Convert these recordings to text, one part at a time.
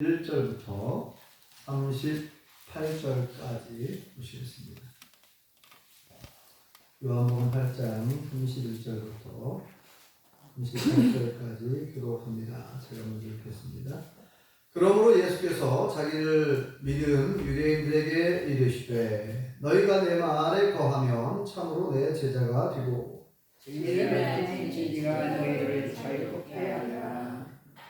1절부터 38절까지 보시겠습니다. 요한복음 8장 31절부터 38절까지 기록합니다. 제가 먼저 읽겠습니다. 그러므로 예수께서 자기를 믿은 유대인들에게 이르시되 너희가 내 말에 거하면 참으로 내 제자가 되고 이는 진리가 너희를 자유롭게 하리라.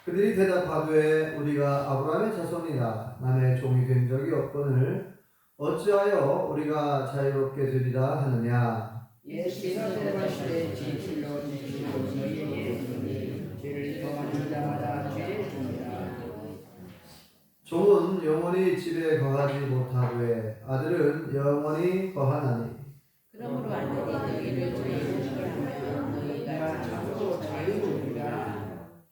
그들이 대답하되 우리가 아브라함의 자손이라 남의 종이 된 적이 없거늘 어찌하여 우리가 자유롭게 되리라 하느냐. 예수께서 대답하시되 진실로 너희에게 이르노니 죄를 범하는 자마다 죄를 짓느니라. 종은 영원히 집에 거하지 못하되 아들은 영원히 거하나니 그러므로 아들이 너희를 자유롭게 하면 너희가 참으로 자유로우리라.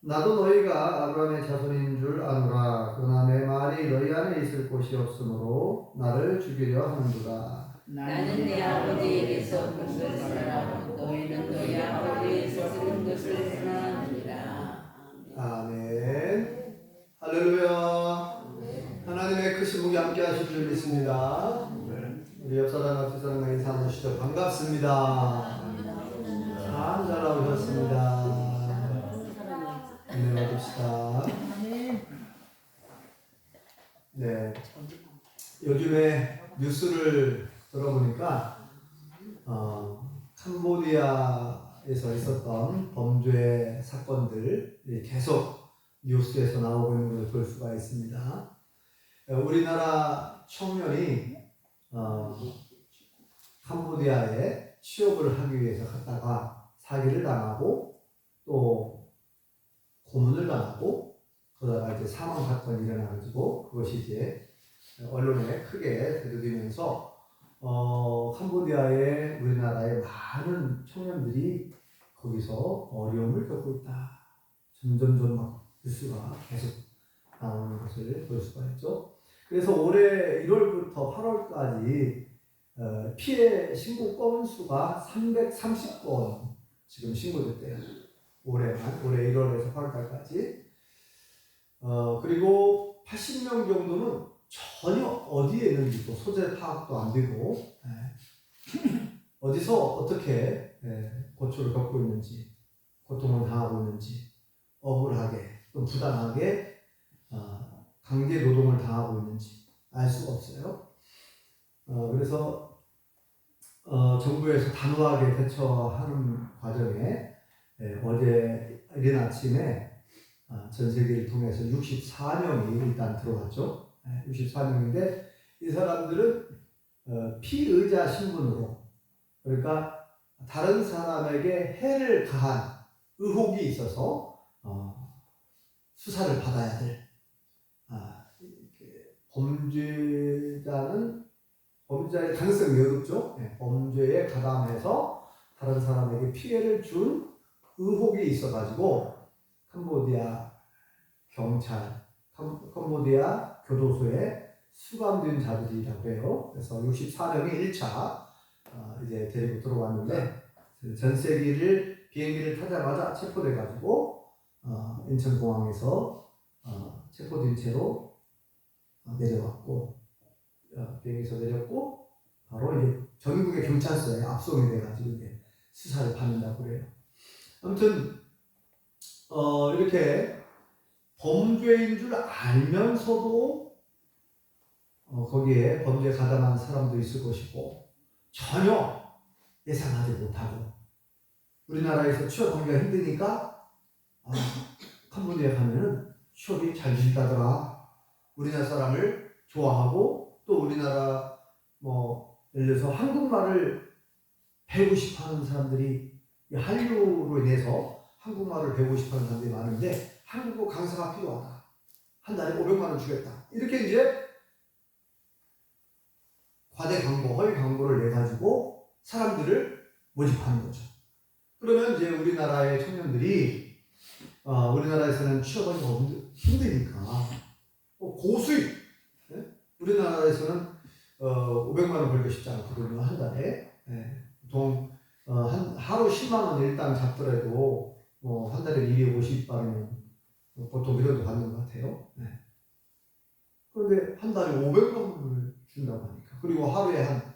나도 너희가 아브라함의 자손인 줄 아노라. 그러나 내 말이 너희 안에 있을 곳이 없으므로 나를 죽이려 하는도다. 나는 내 아버지에게서 본 것을 하고 너희는 너희 아버지에게서 들은 것을 행하느니라. 아멘. 할렐루야. 하나님의 크신 목이 함께 하실 줄 믿습니다. 우리 옆사람 앞에 사람과 인사 나누시죠. 반갑습니다. 참 잘 나오셨습니다. 네, 받읍시다. 네, 요즘에 뉴스를 들어보니까 캄보디아에서 있었던 범죄 사건들이 계속 뉴스에서 나오고 있는 것을 볼 수가 있습니다. 우리나라 청년이 캄보디아에 취업을 하기 위해서 갔다가 사기를 당하고 또 고문을 당하고 그러다가 이제 사망 사건이 일어나가지고 그것이 이제 언론에 크게 대두되면서 캄보디아의 우리나라의 많은 청년들이 거기서 어려움을 겪고 있다. 점점점 막 뉴스가 계속 나오는 것을 볼 수가 있죠. 그래서 올해 1월부터 8월까지 피해 신고 건수가 330건 지금 신고됐대요. 올해 1월에서 8월까지. 그리고 80명 정도는 전혀 어디에 있는지도 소재 파악도 안 되고 어디서 어떻게 고초를 겪고 있는지, 고통을 당하고 있는지, 억울하게 또 부당하게 강제 노동을 당하고 있는지 알 수가 없어요. 그래서 정부에서 단호하게 대처하는 과정에 어제 이른 아침에 전 세계를 통해서 64명이 일단 들어왔죠. 64명인데 이 사람들은 피의자 신분으로, 그러니까 다른 사람에게 해를 가한 의혹이 있어서 수사를 받아야 될 범죄자의 가능성이 매우 높죠. 범죄에 가담해서 다른 사람에게 피해를 준 의혹이 있어가지고 캄보디아 경찰, 캄보디아 교도소에 수감된 자들이라고 해요. 그래서 64명이 1차 이제 데리고 들어왔는데 전세기를 비행기를 타자마자 체포돼가지고 인천공항에서 체포된 채로 내려왔고 비행기에서 내렸고 바로 이제 전국의 경찰서에 압송이 돼가지고 이제 수사를 받는다고 그래요. 아무튼 이렇게 범죄인 줄 알면서도 거기에 범죄에 가담한 사람도 있을 것이고 전혀 예상하지 못하고 우리나라에서 취업하기가 힘드니까 캄보디아 가면은 취업이 잘 된다더라. 우리나라 사람을 좋아하고 또 우리나라 예를 들어서 한국말을 배우고 싶어하는 사람들이 한류로 인해서 한국말을 배우고 싶어하는 사람들이 많은데 한국어 강사가 필요하다. 한 달에 500만 원 주겠다. 이렇게 이제 과대 광고, 허위 광고를 내가지고 사람들을 모집하는 거죠. 그러면 이제 우리나라의 청년들이 우리나라에서는 취업하기 너무 힘드니까 고수익, 우리나라에서는 500만 원 벌기 쉽지 않거든요. 한 달에. 보통 하루 10만 원 일당 잡더라도 한 달에 250만원 보통 이런 거 받는 것 같아요. 그런데 한 달에 500만 원을 준다고 하니까 그리고 하루에 한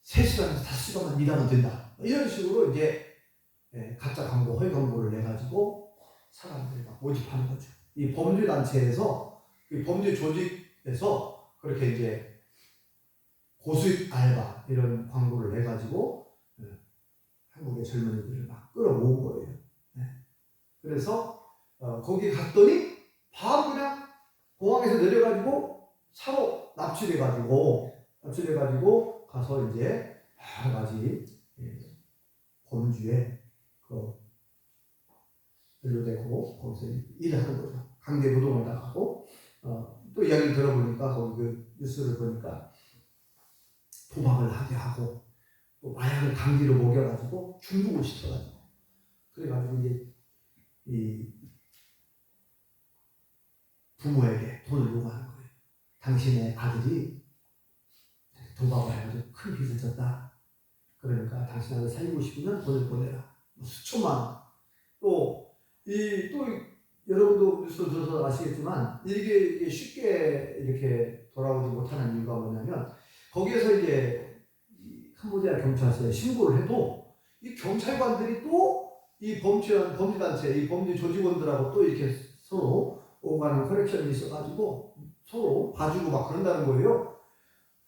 3시간에서 5시간만 일하면 된다. 이런 식으로 이제 가짜 광고, 허위 광고를 내가지고 사람들이 막 모집하는 거죠. 이 범죄 단체에서, 이 범죄 조직에서 그렇게 이제 고수익 알바 이런 광고를 내가지고 한국의 젊은이들을 막 끌어모은 거예요. 그래서 거기 갔더니 바로 그냥 공항에서 내려가지고 차로 납치돼가지고 가서 이제 여러 가지 범주에 연루되고 거기서 일을 하는 거죠. 강제 노동을 당하고 또 이야기를 들어보니까 거기 그 뉴스를 보니까 도박을 하게 하고 또 마약을 강제로 먹여가지고 중독을 시켜가지고 그래가지고 이제 이 부모에게 돈을 요구하는 거예요. 당신의 아들이 도박을 해가지고 큰 빚을 졌다. 그러니까 당신 아들 살리고 싶으면 돈을 보내라. 수천만 원. 또 여러분도 뉴스 들어서 아시겠지만 이게 쉽게 이렇게 돌아오지 못하는 이유가 뭐냐면 거기에서 이제 캄보디아 경찰서에 신고를 해도 이 경찰관들이 또 이 범죄단체, 이 범죄 조직원들하고 또 이렇게 서로 오가는 커넥션이 있어가지고 서로 봐주고 막 그런다는 거예요.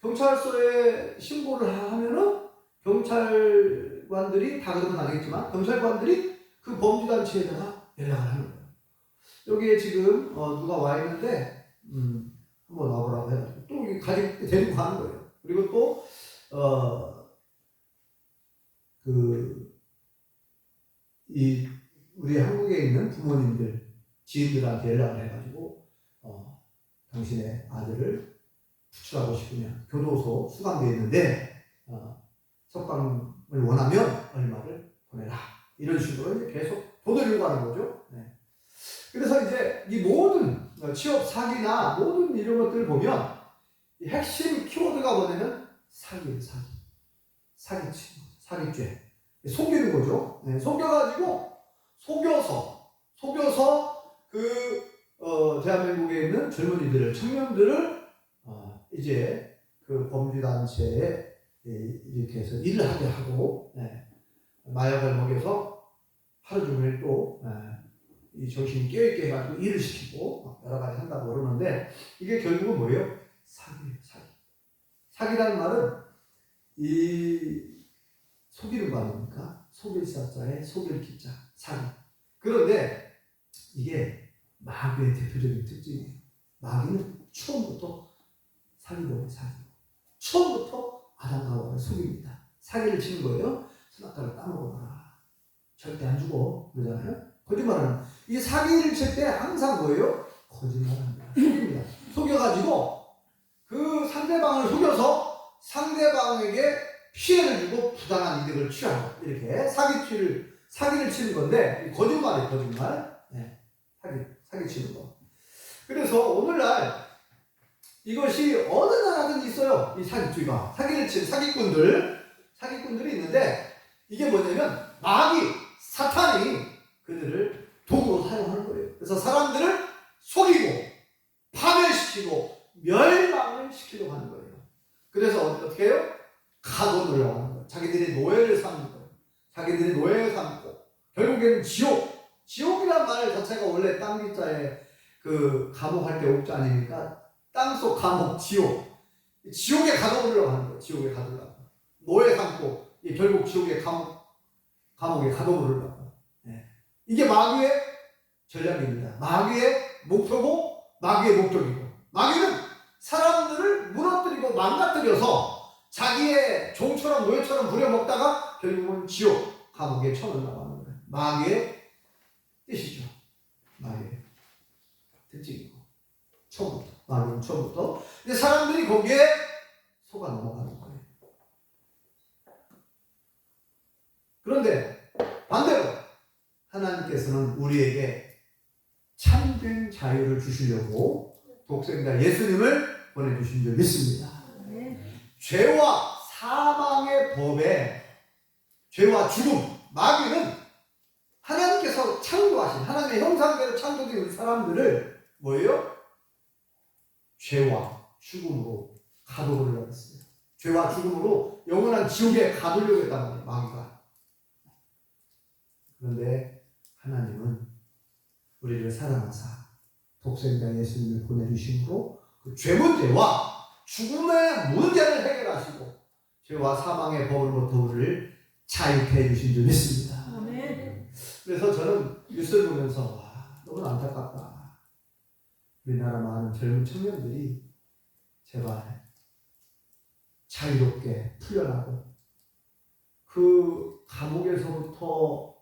경찰서에 신고를 하면은 경찰관들이 다 그런 건 아니겠지만 경찰관들이 그 범죄단체에다가 연락을 하는 거예요. 여기에 지금 누가 와 있는데 한번 와보라고 해가지고 또 가지고 데리고 가는 거예요. 그리고 또 우리 한국에 있는 부모님들, 지인들한테 연락을 해가지고 당신의 아들을 구출하고 싶으면 교도소 수감되어 있는데 석방을 원하면 얼마를 보내라. 이런 식으로 이제 계속 돈을 요구하는 거죠. 그래서 이제 이 모든 취업 사기나 모든 이런 것들을 보면 이 핵심 키워드가 뭐냐면 사기예요. 사기치, 사기죄. 속이는 거죠. 속여서 대한민국에 있는 젊은이들을, 청년들을 이제 그 범죄단체에 이렇게 해서 일을 하게 하고 마약을 먹여서 하루 종일 또 이 정신이 깨어있게 해가지고 일을 시키고 여러 가지 한다고 그러는데 이게 결국은 뭐예요? 사기예요. 사기라는 말은 이 속이는 거 아닙니까? 속일 사자에 속일 기자, 사기. 그런데 이게 마귀의 대표적인 특징이에요. 마귀는 처음부터 사기범의 사기. 처음부터 아담과 하와를 속입니다. 사기를 치는 거예요. 선악과를 따먹어라. 절대 안 죽어. 그러잖아요. 거짓말하는. 이 사기를 칠 때 항상 뭐예요? 거짓말합니다. 속입니다. 속여가지고 그 상대방을 속여서 상대방에게 피해를 주고 부당한 이득을 취하고 이렇게 사기를 치는 건데 거짓말이에요. 거짓말. 사기 치는 거. 그래서 오늘날 이것이 어느 나라든 있어요. 이 사기죄가. 사기를 치는 사기꾼들이 있는데 이게 뭐냐면 마귀, 사탄이 그들을 도구로 사용하는 거예요. 그래서 사람들을 속이고 파멸시키고 멸망을 시키려고 하는 거예요. 그래서 어떻게 해요? 가둬놓으려고 하는 거예요. 자기들의 노예를 삼는 거예요. 자기들의 노예를 삼고 결국에는 지옥이란 말 자체가 원래 땅 기자에 그 감옥 할 때 옥자 아닙니까? 땅속 감옥, 지옥에 가둬놓으려고 하는 거예요. 지옥에 가두려고. 노예 삼고 결국 지옥의 감옥에 가둬놓으려고. 이게 마귀의 전략입니다. 마귀의 목표고 마귀의 목적이고 마귀는 사람들을 무너뜨리고 망가뜨려서 자기의 종처럼 노예처럼 부려먹다가 결국은 지옥 감옥에 쳐넣으려고 하는 거예요. 마귀의 뜻이죠. 마귀의 특징이고 마귀는 처음부터 근데 사람들이 거기에 속아 넘어가는 거예요. 그런데 반대로 하나님께서는 우리에게 참된 자유를 주시려고 독생자 예수님을 보내주신 줄 믿습니다. 죄와 사망의 법에 죄와 죽음, 마귀는 하나님께서 창조하신 하나님의 형상대로 창조된 우리 사람들을 뭐예요? 죄와 죽음으로 가두려고 했어요. 죄와 죽음으로 영원한 지옥에 가두려고 했단 말이에요. 마귀가. 그런데 하나님은 우리를 사랑하사 독생자 예수님을 보내주심으로 그 죄 문제와 죽음의 문제를 해결하시고 죄와 사망의 법으로부터 우리를 자유케 해주신 줄 믿습니다. 아멘. 그래서 저는 뉴스를 보면서 와, 너무 안타깝다. 우리나라 많은 젊은 청년들이 제발 자유롭게 풀려나고 그 감옥에서부터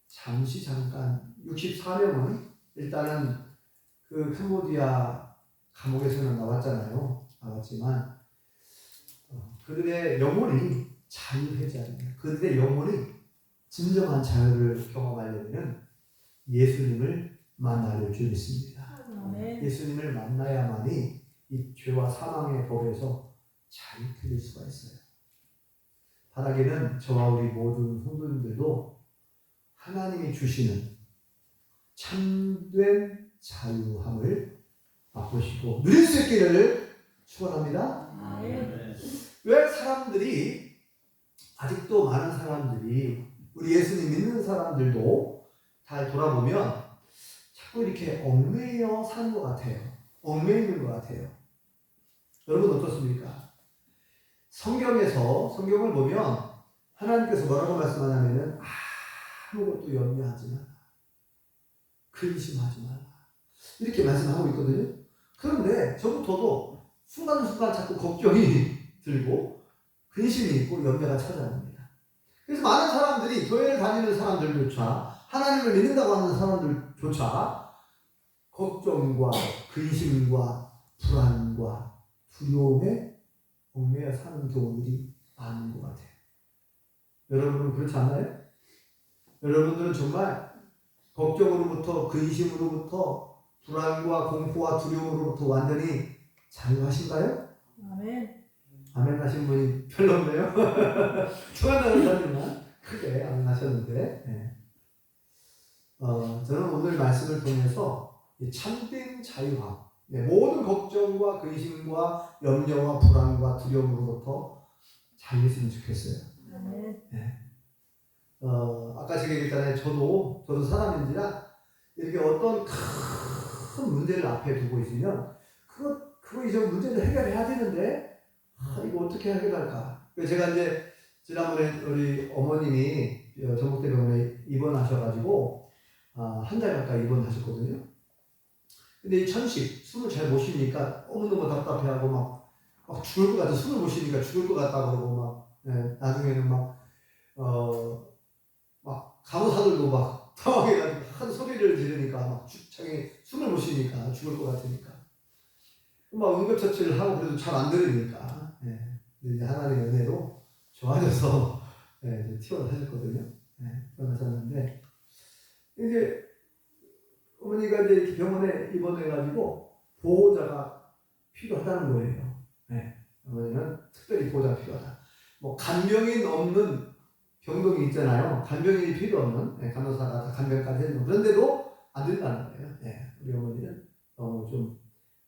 잠깐 64명은 일단은 그 캄보디아 감옥에서는 나왔지만 그들의 영혼이 자유하지 않는 그들의 영혼이 진정한 자유를 경험하려면 예수님을 만나야 줄 믿습니다. 아멘. 예수님을 만나야만이 이 죄와 사망의 법에서 자유케 될 수가 있어요. 바라기는 저와 우리 모든 성도님들도 하나님이 주시는 참된 자유함을 맛보시고 누릴 수 있기를 축원합니다. 아멘. 왜 사람들이 아직도 많은 사람들이 우리 예수님 믿는 사람들도 잘 돌아보면 자꾸 이렇게 얽매여 사는 것 같아요. 얽매여 있는 것 같아요. 여러분 어떻습니까? 성경을 보면 하나님께서 뭐라고 말씀하냐면은 아무것도 염려하지 마라. 근심하지 마라. 이렇게 말씀하고 있거든요. 그런데 저부터도 순간순간 자꾸 걱정이 들고 근심이 있고 염려가 찾아옵니다. 그래서 많은 사람들이 교회를 다니는 사람들조차 하나님을 믿는다고 하는 사람들조차 걱정과 근심과 불안과 두려움에 얽매여 사는 경우들이 많은 것 같아요. 여러분은 그렇지 않나요? 여러분들은 정말 걱정으로부터 근심으로부터 불안과 공포와 두려움으로부터 완전히 자유하신가요? 아멘. 아멘 하신 분이 별로 없네요. 좋아하는 사람만 크게 아멘 하셨는데 저는 오늘 말씀을 통해서 참된 자유함 모든 걱정과 근심과 염려와 불안과 두려움으로부터 자유했으면 좋겠어요. 아멘. 아까 제가 얘기했잖아요. 저도 사람인지라 이렇게 어떤 큰 문제를 앞에 두고 있으면 그거 이제 문제를 해결해야 되는데 이거 어떻게 해결할까? 제가 이제 지난번에 우리 어머님이 전북대병원에 입원하셔가지고 한 달 가까이 입원하셨거든요. 근데 이 천식 숨을 잘 못 쉬니까 너무너무 답답해하고 막 죽을 것 같아. 숨을 못 쉬니까 죽을 것 같다 그러고 나중에는 막 간호사들도 막 당황해가지고 한 소리를 지르니까 막 자기 숨을 못 쉬니까 죽을 것 같으니까 막 응급처치를 하고 그래도 잘 안 들으니까 이제 하나님의 은혜로 좋아져서 이제 퇴원하셨거든요. 퇴원하셨는데 이제 어머니가 이제 이렇게 병원에 입원해가지고 보호자가 필요하다는 거예요. 어머니는 특별히 보호자가 필요하다. 뭐 간병인 없는 병동이 있잖아요. 간병인이 필요 없는 간호사가 다 간병까지 해주는 그런데도 안 된다는 거예요. 우리 어머니는 좀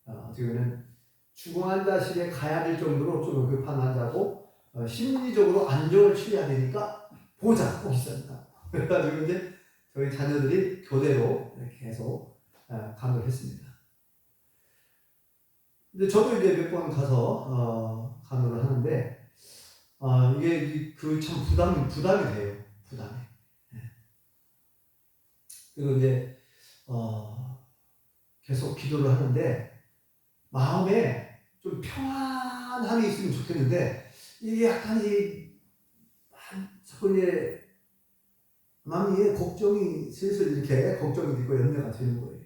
어떻게 보면 중환자실에 가야 될 정도로 좀 급한 환자고 심리적으로 안정을 취해야 되니까 보호자가 꼭 있습니다. 그래가지고 이제 저희 자녀들이 교대로 계속 간호를 했습니다. 근데 저도 이제 몇 번 가서 간호를 하는데 이게 그 참 부담이 돼요. 부담이. 그리고 이제 계속 기도를 하는데 마음에 좀 평안함이 있으면 좋겠는데 이게 약간 자꾸 이제 마음에 걱정이 슬슬 이렇게 걱정이 되고 염려가 되는 거예요.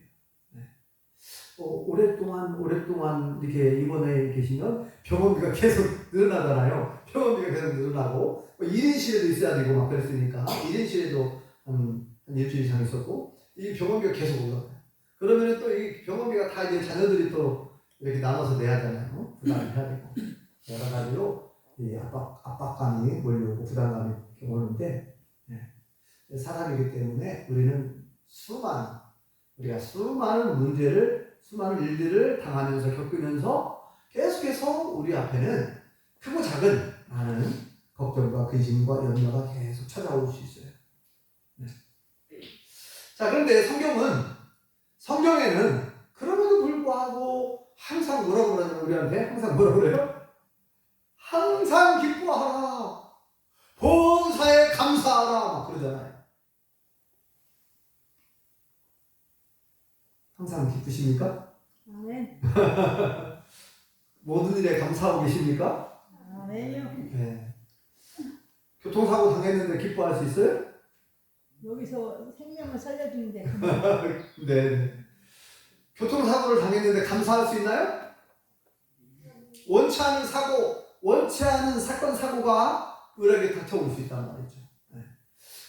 오랫동안 이렇게 입원해 계시면 병원비가 계속 늘어나잖아요. 병원비가 계속 늘어나고 1인실에도 있어야 되고 막 그랬으니까 1인실에도 한 일주일 이상 있었고 이 병원비가 계속 올라가요. 그러면 또 이 병원비가 다 이제 자녀들이 또 이렇게 나눠서 내야 하잖아요. 부담을 해야 되고 여러 가지로 이 압박감이 몰려오고 부담감이 오는데 사람이기 때문에 우리가 수많은 문제를 수많은 일들을 당하면서 겪으면서 계속해서 우리 앞에는 크고 작은 많은 걱정과 근심과 염려가 계속 찾아올 수 있어요. 네. 자, 그런데 성경에는 그럼에도 불구하고 항상 뭐라고 그러냐면 우리한테 항상 뭐라고 그래요? 항상 기뻐하라. 본사에 감사하라. 막 그러잖아요. 항상 기쁘십니까? 아멘. 모든 일에 감사하고 계십니까? 아멘요. 네. 교통사고 당했는데 기뻐할 수 있어요? 여기서 생명을 살려주는데 네. 교통사고를 당했는데 감사할 수 있나요? 원치 않은 사고, 원치 않은 사건, 사고가 우리에게 닥쳐올 수 있단 말이죠. 네.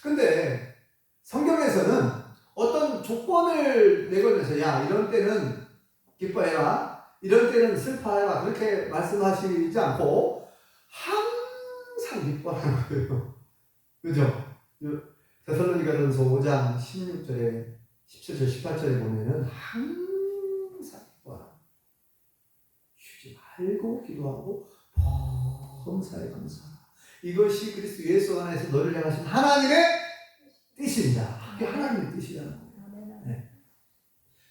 근데 성경에서는 어떤 조건을 내걸면서 야, 이런 때는 기뻐해라, 이런 때는 슬퍼해라 그렇게 말씀하시지 않고 항상 기뻐하는 거예요. 그죠? 데살로니가전서 5장 16절에 17절 18절에 보면은 항상 기뻐하라. 쉬지 말고 기도하고 범사에 감사하라. 이것이 그리스도 예수 안에서 너를 향하신 하나님의 뜻입니다. 그게 하나님의 뜻이라는 거예요. 아멘. 네.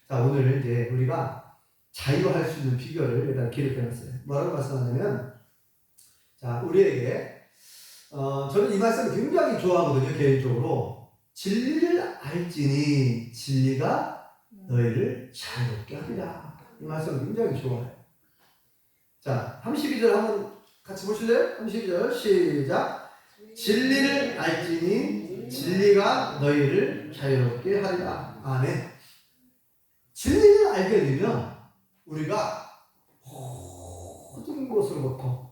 자, 오늘 이제 우리가 자유할 수 있는 비결을 여기다 기록해놨어요. 뭐라고 말씀하냐면, 자, 우리에게 저는 이 말씀 굉장히 좋아하거든요. 개인적으로. 진리를 알지니 진리가 너희를 자유롭게 하리라. 이 말씀 굉장히 좋아해요. 자, 32절 한번 같이 보실래요? 32절 시작. 진리를 알지니 진리가 너희를 자유롭게 하리라. 아멘. 진리를 알게 되면 우리가 모든 것으로부터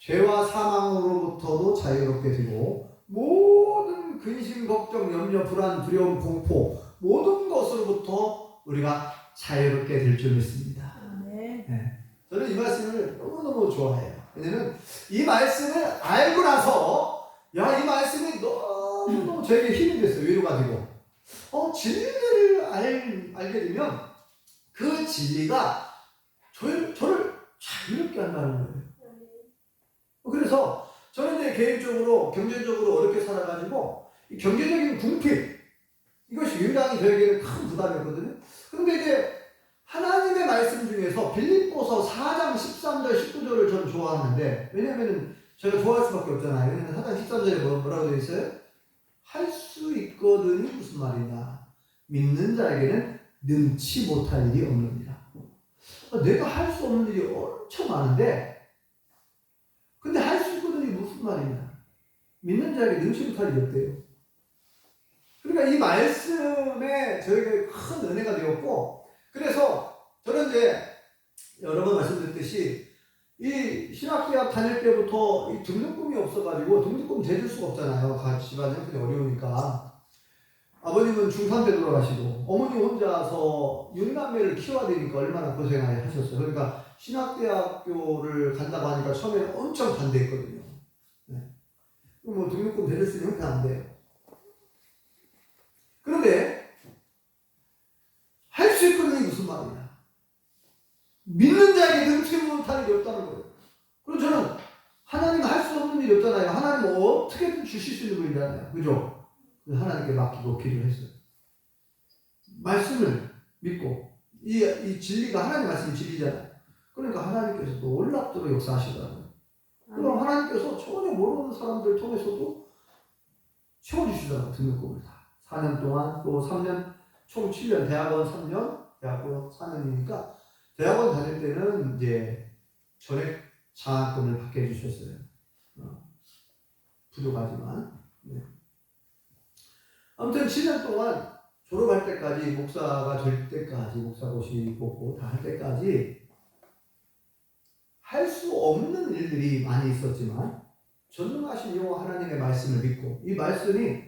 죄와 사망으로부터도 자유롭게 되고 모든 근심, 걱정, 염려, 불안, 두려움, 공포 모든 것으로부터 우리가 자유롭게 될 줄 믿습니다. 아멘. 네. 저는 이 말씀을 너무너무 좋아해요. 왜냐면 이 말씀을 알고 나서 야, 이 말씀이 너무너무 저에게 힘이 됐어요. 위로가 되고 진리를 알게 되면 그 진리가 저를 자유롭게 한다는 거예요. 그래서 저는 이제 개인적으로 경제적으로 어렵게 살아가지고 이 경제적인 궁핍 이것이 굉장히 저에게는 큰 부담이었거든요. 그런데 이제 하나님의 말씀 중에서 빌립보서 4장 13절 19절을 저는 좋아하는데 왜냐하면 제가 좋아할 수밖에 없잖아요. 왜냐하면 4장 13절에 뭐라고 되어 있어요? 할 수 있거든이 무슨 말이냐? 믿는 자에게는 능치 못할 일이 없느니라. 내가 할 수 없는 일이 엄청 많은데 근데 할 수 있거든이 무슨 말이냐? 믿는 자에게 능치 못할 일이 없대요. 그러니까 이 말씀에 저에게 큰 은혜가 되었고 그래서 저는 이제 여러 번 말씀드렸듯이 이 신학대학 다닐 때부터 이 등록금이 없어가지고 등록금 대줄 수가 없잖아요. 같이 집안 형편이 어려우니까. 아버님은 중3 때 돌아가시고 어머니 혼자서 6남매를 키워야 되니까 얼마나 고생을 하셨어요. 그러니까 신학대학교를 간다고 하니까 처음에는 엄청 반대했거든요. 네. 뭐 등록금 대줄 수 있는 형편 안 돼요. 그런데 할 수 있거든요. 무슨 말이냐? 믿는 자에게 능치 못할 일이 없다는 거예요. 그럼 저는 하나님 할 수 없는 일이 없잖아요. 하나님 어떻게든 주실 수 있는 분이잖아요. 그죠? 하나님께 맡기고 기도했어요. 말씀을 믿고 이 진리가 하나님 말씀이 진리잖아요. 그러니까 하나님께서 놀랍도록 역사하시더라고요. 그럼 하나님께서 전혀 모르는 사람들 통해서도 채워주시더라고요. 등록금을 다. 4년 동안 또 3년 총 7년 대학원 3년 대학원 4년이니까 대학원 다닐 때는 이제 전액 장학금을 받게 해주셨어요. 부족하지만. 네. 아무튼 7년 동안 졸업할 때까지 목사가 될 때까지 목사고시 보고 다 할 때까지 할 수 없는 일들이 많이 있었지만 전능하신 여호와 하나님의 말씀을 믿고 이 말씀이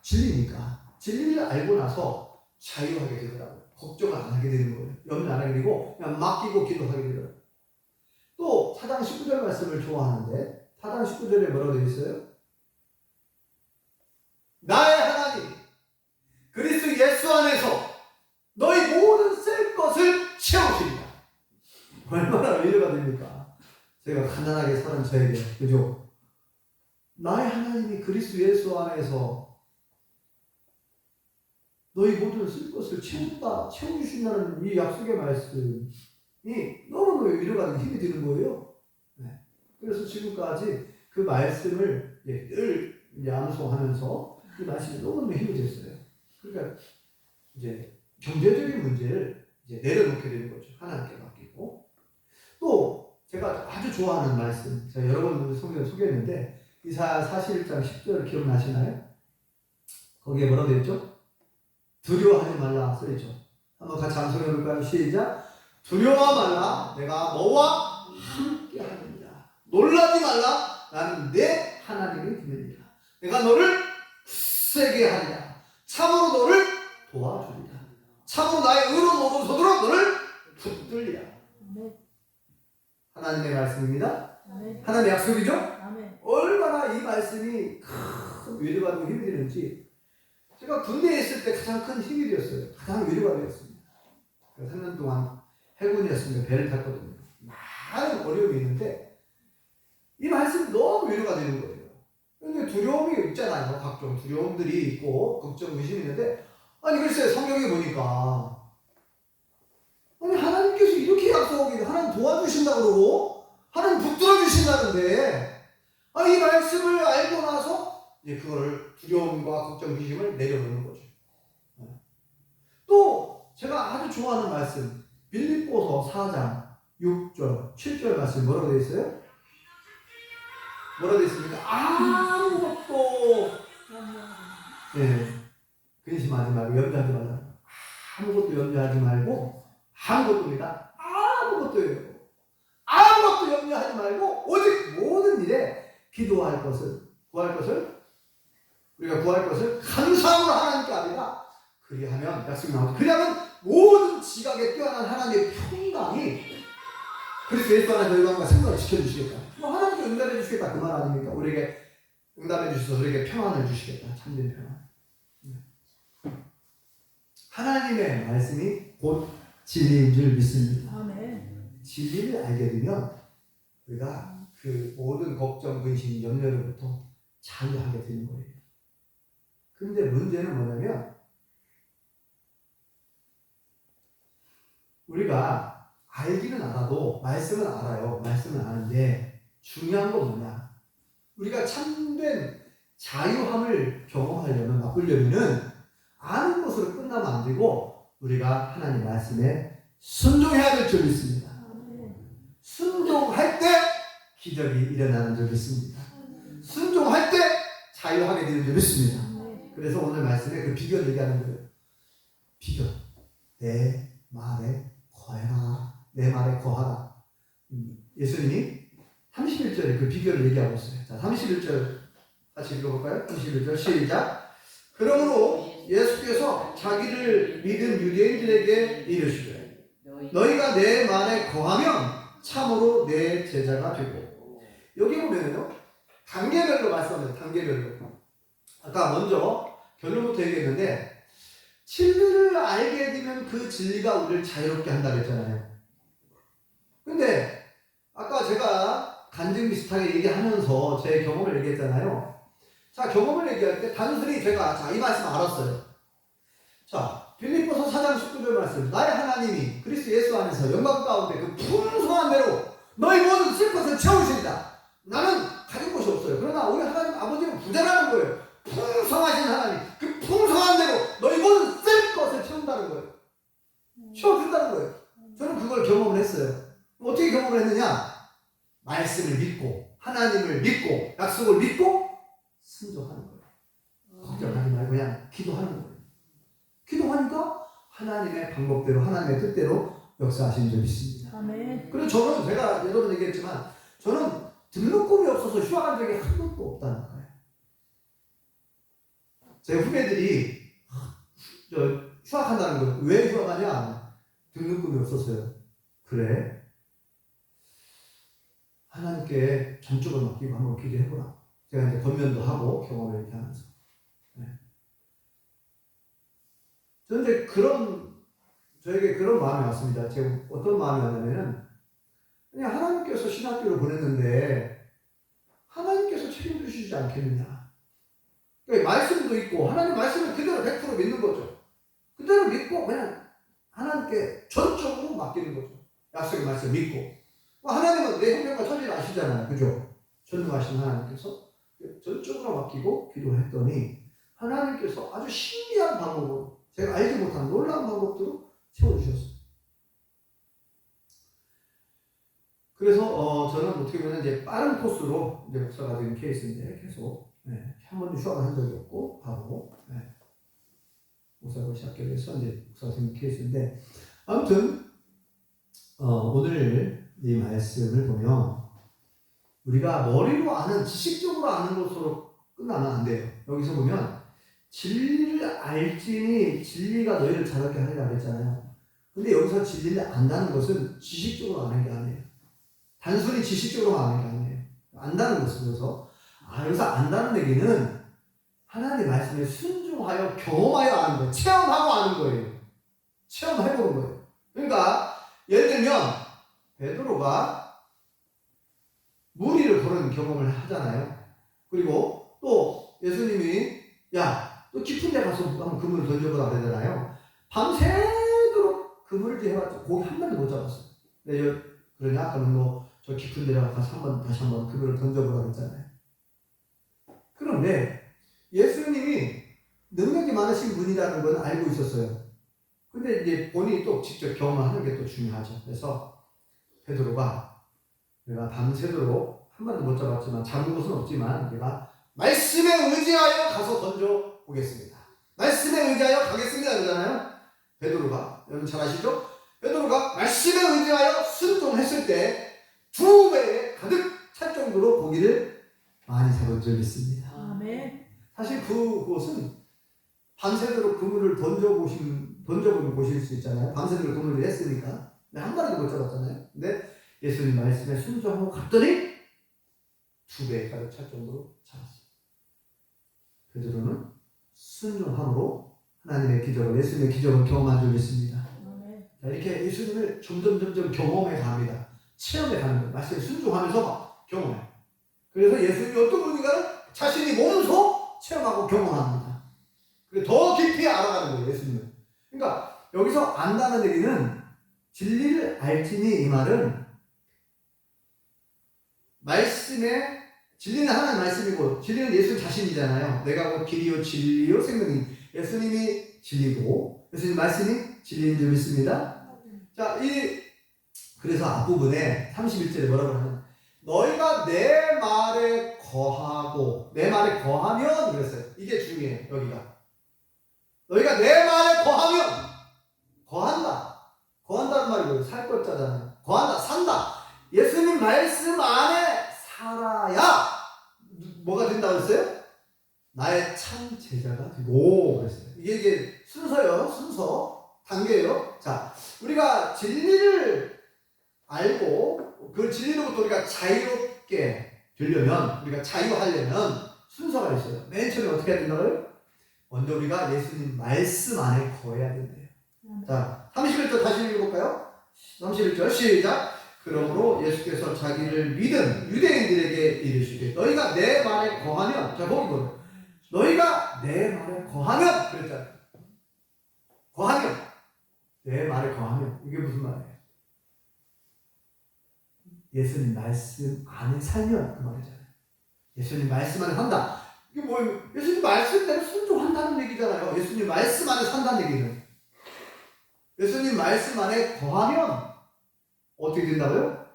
진리니까 진리를 알고 나서 자유하게 되더라고요. 걱정 안 하게 되는 거예요. 염려 안 하게 되고 그냥 맡기고 기도하게 되더라고요. 또 4장 19절 말씀을 좋아하는데 4장 19절에 뭐라고 되어 있어요? 나의 하나님 그리스도 예수 안에서 너희 모든 쓸 것을 채우시리라. 얼마나 위로가 됩니까? 제가 가난하게 사는 저에게, 그죠? 나의 하나님이 그리스도 예수 안에서 너희 모든 쓸 것을 채워주신다는 이 약속의 말씀이 너무너무 위로가 되는 힘이 드는 거예요. 네. 그래서 지금까지 그 말씀을 늘 암송하면서 그 말씀이 너무너무 힘이 됐어요. 그러니까 이제 경제적인 문제를 이제 내려놓게 되는 거죠. 하나님께 맡기고. 또 제가 아주 좋아하는 말씀, 제가 여러 번 성경을 소개했는데 이사야 41장 10절 기억나시나요? 거기에 뭐라고 되어 있죠? 두려워하지 말라 써있죠. 한번 같이 암송해 볼까요? 시작. 두려워 말라, 내가 너와 함께 하느니라. 놀라지 말라, 나는 내 하나님이 되느니라. 내가 너를 굳세게 하리라. 참으로 너를 도와주리라. 참으로 나의 의로운 오른손으로 너를 붙들리라. 하나님의 말씀입니다. 하나님의 약속이죠? 얼마나 이 말씀이 큰 위로가 되고 힘이 되는지 제가 군대에 있을 때 가장 큰 힘이 되었어요. 가장 위로가 되었습니다. 3년 동안 해군이었습니다. 배를 탔거든요. 많은 어려움이 있는데 이 말씀이 너무 위로가 되는 거예요. 근데 두려움이 있잖아요. 각종 두려움들이 있고 걱정, 의심이 있는데 아니 글쎄 성경에 보니까 아니 하나님께서 이렇게 약속하기를 하나님 도와주신다고 그러고 하나님 붙들어 주신다는데 아니 이 말씀을 알고 나서 이제 그거를 두려움과 걱정, 의심을 내려놓는 거죠. 또 제가 아주 좋아하는 말씀 빌립보서 4장 6절 7절 말씀 뭐라고 되어 있어요? 뭐라고 되어 있습니까? 아무것도 근심하지 말고 염려하지 말라. 아무것도 염려하지 말고 아무것도입니다. 아무것도예요. 아무것도 염려하지 말고 오직 모든 일에 기도할 것을 우리가 구할 것을 감사함으로 하나님께 합니다. 그리하면 약속이 나오죠. 그리하면 모든 지각에 뛰어난 하나님의 평강이 그리스도 예수 안에 너희 마음과 생각을 지켜주시겠다. 하나님께 응답해 주시겠다 그 말 아닙니까? 우리에게 응답해 주셔서 우리에게 평안을 주시겠다. 참된 평안. 하나님의 말씀이 곧 진리인 줄 믿습니다. 진리를 알게 되면 우리가 그 모든 걱정, 근심, 염려로부터 자유하게 되는 거예요. 그런데 문제는 뭐냐면 우리가 알기는 알아도 말씀은 알아요. 말씀은 아는데 중요한 건 뭐냐? 우리가 참된 자유함을 경험하려면 맛보려면은 아는 것으로 끝나면 안 되고 우리가 하나님 말씀에 순종해야 될 줄 믿습니다. 순종할 때 기적이 일어나는 줄 믿습니다. 순종할 때 자유하게 되는 줄 믿습니다. 그래서 오늘 말씀에 그 비결을 얘기하는 거예요. 비결. 내 말에 거해라. 내 말에 거하라. 예수님이 31절에 그 비결을 얘기하고 있어요. 자, 31절 같이 읽어볼까요? 31절 시작. 그러므로 예수께서 자기를 믿은 유대인들에게 이르시되 너희가 내 말에 거하면 참으로 내 제자가 되고. 여기 보면요 단계별로 말씀합니다. 단계별로. 아까 먼저 결론부터 얘기했는데 진리를 알게 되면 그 진리가 우리를 자유롭게 한다 그랬잖아요. 근데 아까 제가 간증 비슷하게 얘기하면서 제 경험을 얘기했잖아요. 자, 경험을 얘기할 때 단순히 제가 이 말씀 알았어요. 자, 빌립보서 4장 19절 말씀. 나의 하나님이 그리스도 예수 안에서 영광 가운데 그 풍성한 대로 너희 모든 쓸 것을 채우신다. 나는 가진 것이 없어요. 그러나 우리 하나님 아버지는 부자라는 거예요. 풍성하신 하나님. 그 풍성한 대로 너희 모든 쓸 것을 채운다는 거예요. 채워준다는 거예요. 저는 그걸 경험을 했어요. 어떻게 경험을 했느냐? 말씀을 믿고 하나님을 믿고 약속을 믿고 순종하는 거예요. 걱정하지 말고 그냥 기도하는 거예요. 기도하니까 하나님의 방법대로 하나님의 뜻대로 역사하시는 줄 믿습니다. 그래서 저는 제가 여러 번 얘기했지만 저는 등록금이 없어서 휴학한 적이 한 번도 없다는 거예요. 제 후배들이 휴학한다는 거예요. 왜 휴학하냐? 등록금이 없었어요. 그래? 하나님께 전적을 맡기고 한번 기도해보라. 제가 이제 권면도 하고 경험을 이렇게 하면서. 저는 이제 그런 저에게 그런 마음이 왔습니다. 제가 어떤 마음이 왔냐면은 그냥 하나님께서 신학교를 보냈는데 하나님께서 책임져 주시지 않겠느냐. 그러니까 말씀도 있고 하나님 말씀을 그대로 100% 믿는 거죠. 그대로 믿고 그냥 하나님께 전적으로 맡기는 거죠. 약속의 말씀 믿고. 하나님은 내 형편과 처지를 아시잖아요. 그죠? 전능하신 하나님께서 전적으로 맡기고 기도했더니 하나님께서 아주 신기한 방법으로 제가 알지 못한 놀라운 방법으로 채워주셨어요. 그래서 저는 어떻게 보면 이제 빠른 코스로 이제 목사가 된 케이스인데 계속 한 번도 휴학을 한 적이 없고 바로 목사로 시작하게 돼서 이제 목사가 된 케이스인데 아무튼 오늘 이 말씀을 보면 우리가 머리로 아는 지식적으로 아는 것으로 끝나면 안 돼요. 여기서 보면 진리를 알지니 진리가 너희를 자유롭게 하리라 그랬잖아요. 근데 여기서 진리를 안다는 것은 지식적으로 아는 게 아니에요. 단순히 지식적으로 아는 게 아니에요. 안다는 것은 여기서 안다는 얘기는 하나님의 말씀에 순종하여 경험하여 아는 거예요. 체험하고 아는 거예요. 체험해보는 거예요. 그러니까 예를 들면 베드로가 무리를 거는 경험을 하잖아요. 그리고 또 예수님이 또 깊은 데 가서 한번 그물을 던져보라 그러잖아요. 밤새도록 그물을 해봤죠. 고기 한 마리도 못 잡았어요. 왜 그러냐? 그러면 저 깊은 데 가서 다시 한번 그물을 던져보라 그랬잖아요. 그런데 예수님이 능력이 많으신 분이라는 건 알고 있었어요. 근데 이제 본인이 또 직접 경험하는 게 또 중요하죠. 그래서 베드로가 내가 밤새도록 한 마리도 못 잡았지만 잡은 것은 없지만 내가 말씀에 의지하여 가서 던져 보겠습니다. 말씀에 의지하여 가겠습니다. 그러잖아요. 베드로가 여러분 잘 아시죠? 베드로가 말씀에 의지하여 순종했을 때 2배에 가득 찰 정도로 고기를 많이 잡은 적이 있습니다. 아멘. 사실 그곳은 밤새도록 그물을 던져보는 곳일 수 있잖아요. 밤새도록 그물을 했으니까. 근데 한 마리도 못 잡았잖아요. 근데 예수님 말씀에 순종하고 갔더니 2배에 가득 찰 정도로 잡았어요. 베드로는 순종함으로 하나님의 기적을, 예수님의 기적을 경험한 적이 있습니다. 아멘. 자, 이렇게 예수님을 점점 경험해 갑니다. 체험해 가는 거예요. 말씀에 순종하면서 막 경험해요. 그래서 예수님이 어떤 분인가를 자신이 몸소 체험하고 경험합니다. 그리고 더 깊이 알아가는 거예요, 예수님은. 그러니까 여기서 안다는 얘기는 진리를 알지니 이 말은 말씀에 진리는 하나님 말씀이고 진리는 예수 자신이잖아요. 내가 곧 길이요 진리요 생명이. 예수님이 진리고 예수님 말씀이 진리인 줄 믿습니다. 자, 그래서 앞부분에 31절에 뭐라고 하냐면 너희가 내 말에 거하고 내 말에 거하면 그랬어요. 이게 중요해요. 여기가 너희가 내 말에 거하면 거한다는 말이 뭐예요? 살 것자잖아요. 거한다, 산다. 예수님 말씀 안에 살아야 뭐가 된다고 했어요? 나의 참 제자가 되고 그랬어요. 이게 순서예요. 순서 단계예요. 자, 우리가 진리를 알고 그 진리로부터 우리가 자유롭게 되려면, 우리가 자유하려면 순서가 있어요. 맨 처음에 어떻게 해야 된다고요? 먼저 우리가 예수님 말씀 안에 거해야 된대요. 자, 31절 다시 읽어볼까요? 31절 시작. 그러므로 예수께서 자기를 믿은 유대인들에게 이르시되 너희가 내 말에 거하면, 자 거기 보세요. 너희가 내 말에 거하면 그랬잖아요. 거하면, 내 말에 거하면 이게 무슨 말이에요? 예수님 말씀 안에 살면 그 말이잖아요. 예수님 말씀 안에 산다. 이게 뭐예요? 예수님 말씀대로 순종한다는 얘기잖아요. 예수님 말씀 안에 산다는 얘기는. 예수님 말씀 안에 거하면 어떻게 된다고요?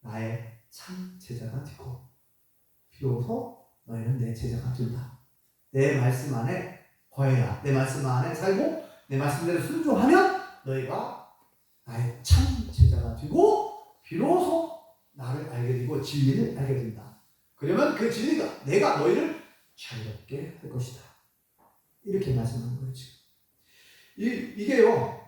나의 참 제자가 되고 비로소 너희는 내 제자가 된다. 내 말씀 안에 거해라. 내 말씀 안에 살고 내 말씀대로 순종하면 너희가 나의 참 제자가 되고 비로소 나를 알게 되고 진리를 알게 된다. 그러면 그 진리가 내가 너희를 자유롭게 할 것이다. 이렇게 말씀하는 거예요. 지금. 이게요.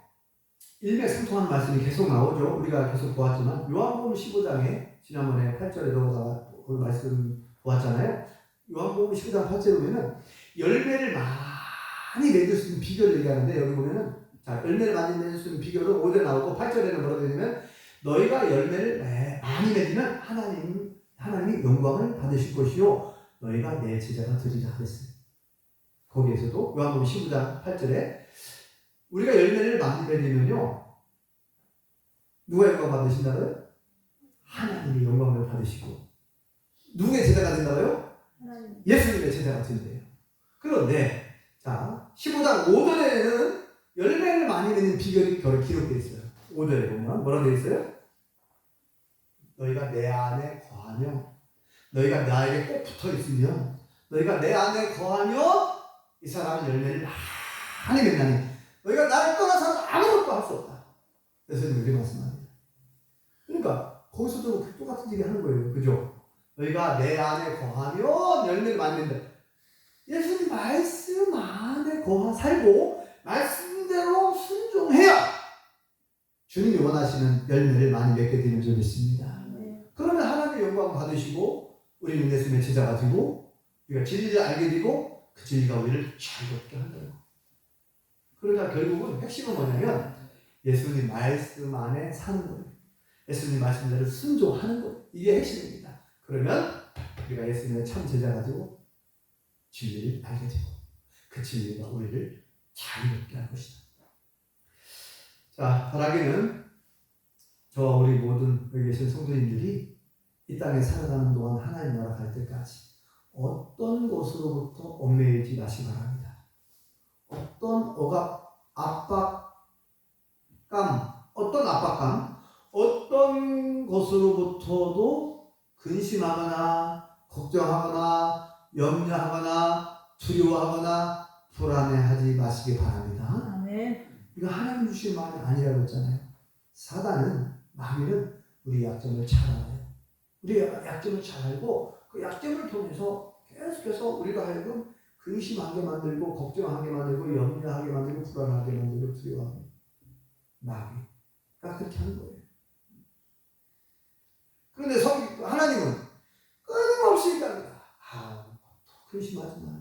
일맥상통하는 말씀이 계속 나오죠. 우리가 계속 보았지만 요한복음 15장에 지난번에 8절에 넘어가 그 말씀 보았잖아요. 요한복음 15장 8절에 보면은 열매를 많이 맺을 수 있는 비결을 얘기하는데 여기 보면은 자, 열매를 많이 맺을 수 있는 비결은 5절에 나오고 8절에는 뭐라고 되냐면 너희가 열매를 많이 맺으면 하나님이 영광을 받으실 것이요 너희가 내 제자가 되리라 그랬어요. 거기에서도 요한복음 15장 8절에 우리가 열매를 많이 맺으면요 누가 영광 받으신다고요? 하나님이 영광을 받으시고 누구의 제자가 된다고요? 하나님. 예수님의 제자가 된대요. 그런데 자 15장 5절에는 열매를 많이 맺는 비결이 기록되어 있어요. 5절에 보면 뭐라고 되어 있어요? 너희가 내 안에 거하며 너희가 나에게 꼭 붙어 있으면 너희가 내 안에 거하며 이 사람은 열매를 많이 맺나니 너희가 나를 떠나서는 아무것도 할 수 없다. 그래서 이렇게 말씀합니다. 그러니까 거기서도 똑같은 얘기 하는 거예요. 그죠? 너희가 내 안에 거하며 열매를 많이 맺는다. 예수님 말씀 안에 살고 말씀대로 순종해야 주님이 원하시는 열매를 많이 맺게 되는 줄 믿습니다. 그러면 하나님의 영광 받으시고 우리는 예수님의 제자가 되고 우리가 진리를 알게 되고 그 진리가 우리를 자유롭게 한다는 거. 그러니까 결국은 핵심은 뭐냐면 예수님 말씀 안에 사는 거예요. 예수님 말씀대로 순종하는 거예요. 이게 핵심입니다. 그러면 우리가 예수님의 참 제자가 되고 진리를 알게 되고 그 진리가 우리를 자유롭게 할 것이다. 자, 바라기는 우리 모든 여기 계신 성도님들이 이 땅에 살아가는 동안 하나님 나라 갈 때까지 어떤 것으로부터 얽매이지 마시기 바랍니다. 어떤 압박감, 어떤 것으로부터도 근심하거나 걱정하거나 염려하거나 두려워하거나 불안해하지 마시기 바랍니다. 아멘. 이거 하나님 주신 말이 아니라고 했잖아요. 사단은 마귀는 우리 약점을 잘 알아요. 우리 약점을 잘 알고 그 약점을 통해서 계속해서 우리가 하여금 근심하게 만들고 걱정하게 만들고 염려하게 만들고 불안하게 만들고 두려워하게 마귀가 그렇게 하는 거예요. 그런데 하나님은 끊임없이 얘기합니다. 근심하지 말라.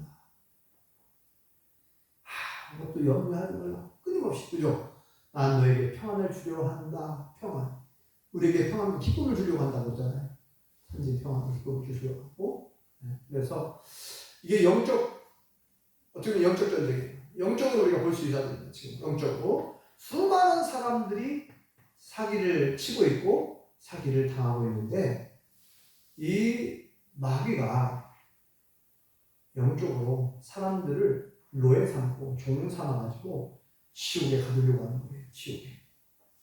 아무것도 염려하지 말라. 끊임없이. 그죠? 난 너에게 평안을 주려고 한다. 평안. 우리에게 평안과 기쁨을 주려고 한다고 했잖아요. 천지 평안과 기쁨을 주려고 하고. 그래서 이게 어떻게 보면 영적 전쟁이에요. 영적으로 우리가 볼 수 있어야 됩니다. 지금 영적으로. 수많은 사람들이 사기를 치고 있고 사기를 당하고 있는데 이 마귀가 영적으로 사람들을 노예 삼고 종 삼아가지고 지옥에 가두려고 하는 거예요. 지옥에.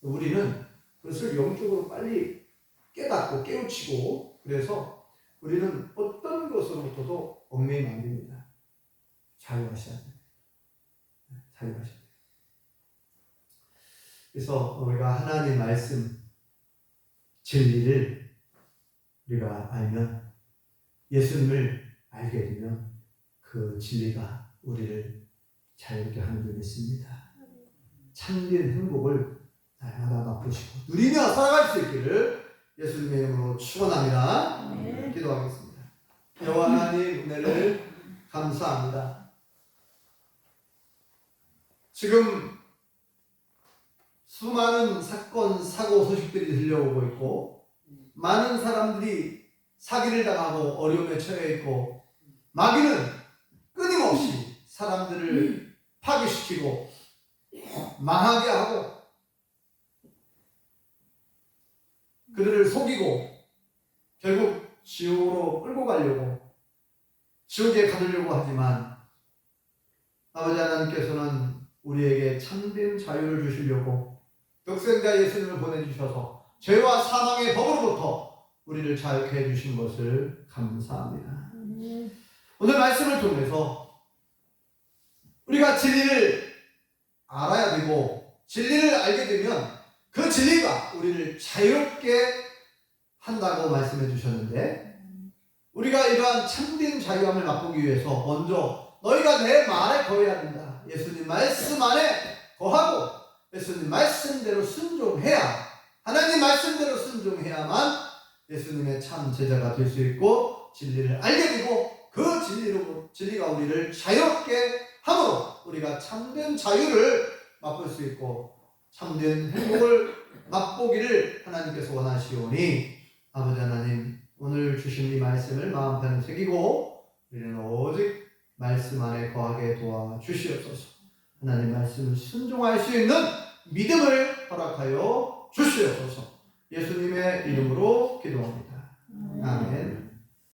우리는 그것을 영적으로 빨리 깨닫고 깨우치고 그래서 우리는 어떤 것으로부터도 얽매이면 안 됩니다. 자유하셔야 돼요. 자유하셔야 돼요. 그래서 우리가 하나님 말씀 진리를 우리가 알면 예수님을 알게 되면 그 진리가 우리를 자유롭게 하는 줄 믿습니다. 참된 행복을 날마다 맛보시고 누리며 살아갈 수 있기를 예수님의 이름으로 축원합니다. 기도하겠습니다. 여호와 하나님 은혜를 감사합니다. 지금 수많은 사건, 사고 소식들이 들려오고 있고 많은 사람들이 사기를 당하고 어려움에 처해 있고 마귀는 끊임없이 사람들을 파괴시키고 망하게 하고 그들을 속이고 결국 지옥으로 끌고 가려고 지옥에 가두려고 하지만 아버지 하나님께서는 우리에게 참된 자유를 주시려고 독생자 예수님을 보내주셔서 죄와 사망의 법으로부터 우리를 자유케 해주신 것을 감사합니다. 오늘 말씀을 통해서 우리가 진리를 알아야 되고 진리를 알게 되면 그 진리가 우리를 자유롭게 한다고 말씀해 주셨는데 우리가 이러한 참된 자유함을 맛보기 위해서 먼저 너희가 내 말에 거해야 된다. 예수님 말씀 안에 거하고 예수님 말씀대로 순종해야 하나님 말씀대로 순종해야만 예수님의 참 제자가 될 수 있고 진리를 알게 되고 그 진리가 우리를 자유롭게 함으로 우리가 참된 자유를 맛볼 수 있고 참된 행복을 맛보기를 하나님께서 원하시오니 아버지 하나님 오늘 주신 이 말씀을 마음편에 새기고 우리는 오직 말씀 안에 거하게 도와주시옵소서. 하나님 말씀을 순종할 수 있는 믿음을 허락하여 주시옵소서. 예수님의 이름으로 기도합니다. 아멘.